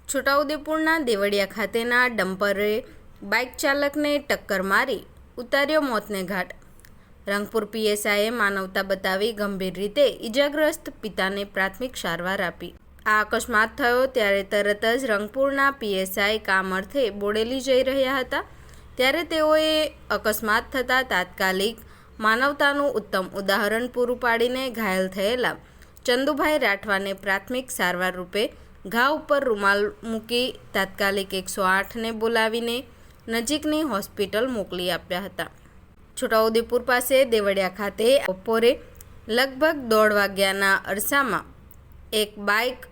છોટાઉદેપુરના દેવળિયા ખાતેના ડમ્પરે બાઇક ચાલકને ટક્કર મારી ઉતાર્યો મોતને ઘાટ। રંગપુર પીએસઆઈએ માનવતા બતાવી ગંભીર રીતે ઇજાગ્રસ્ત પિતાને પ્રાથમિક સારવાર આપી। આ અકસ્માત થયો ત્યારે તરત જ રંગપુરના પીએસઆઈ કામ અર્થે બોડેલી જઈ રહ્યા હતા ત્યારે તેઓએ અકસ્માત થતાં તાત્કાલિક માનવતાનું ઉત્તમ ઉદાહરણ પૂરું પાડીને ઘાયલ થયેલા ચંદુભાઈ રાઠવાને પ્રાથમિક સારવાર રૂપે ઘા ઉપર રૂમાલ મૂકી તાત્કાલિક 108ને બોલાવીને નજીકની હોસ્પિટલ મોકલી આપ્યા હતા। છોટાઉદેપુર પાસે દેવળિયા ખાતે બપોરે લગભગ 1:30 વાગ્યાના અરસામાં એક બાઇક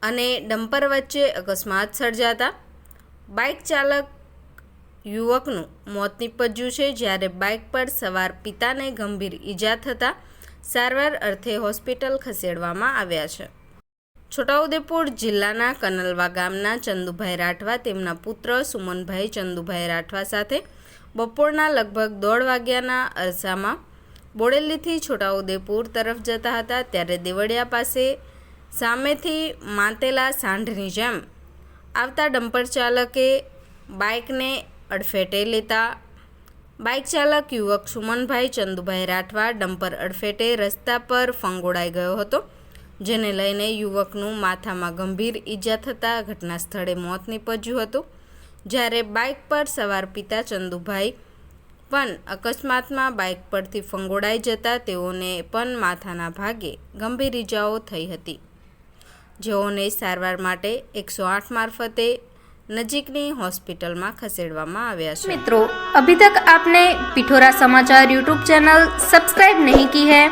અને ડમ્પર વચ્ચે અકસ્માત સર્જાતા બાઇક ચાલક યુવકનું મોત નીપજ્યું છે જ્યારે બાઇક પર સવાર પિતાને ગંભીર ઈજા થતાં સારવાર અર્થે હોસ્પિટલ ખસેડવામાં આવ્યા છે। છોટાઉદેપુર જિલ્લાના કનલવા ગામના ચંદુભાઈ રાઠવા તેમના પુત્ર સુમનભાઈ ચંદુભાઈ રાઠવા સાથે બપોરના લગભગ 1:30 વાગ્યાના અરસામાં બોડેલીથી છોટાઉદેપુર તરફ જતા હતા ત્યારે દેવળિયા પાસે સામેથી માતેલા સાંઢની જેમ આવતા ડમ્પર ચાલકે બાઇકને અડફેટે લેતા બાઇક ચાલક યુવક સુમનભાઈ ચંદુભાઈ રાઠવા ડમ્પર અડફેટે રસ્તા પર ફંગોળાઈ ગયો હતો જેને લઈને યુવકનું માથામાં ગંભીર ઈજા થતાં ઘટના સ્થળે મોત નીપજ્યું હતું જ્યારે બાઇક પર સવાર પિતા ચંદુભાઈ પણ અકસ્માતમાં બાઇક પરથી ફંગોળાઈ જતા તેઓને પણ માથાના ભાગે ગંભીર ઈજાઓ થઈ હતી જેઓને સારવાર માટે 108 મારફતે नजीकनी हॉस्पिटल में खसेड़वामां आव्या छे। मित्रों, अभी तक आपने पिठोरा समाचार यूट्यूब चैनल सब्सक्राइब नहीं की है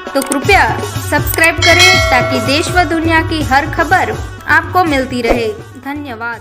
तो कृपया सब्सक्राइब करें ताकि देश व दुनिया की हर खबर आपको मिलती रहे। धन्यवाद।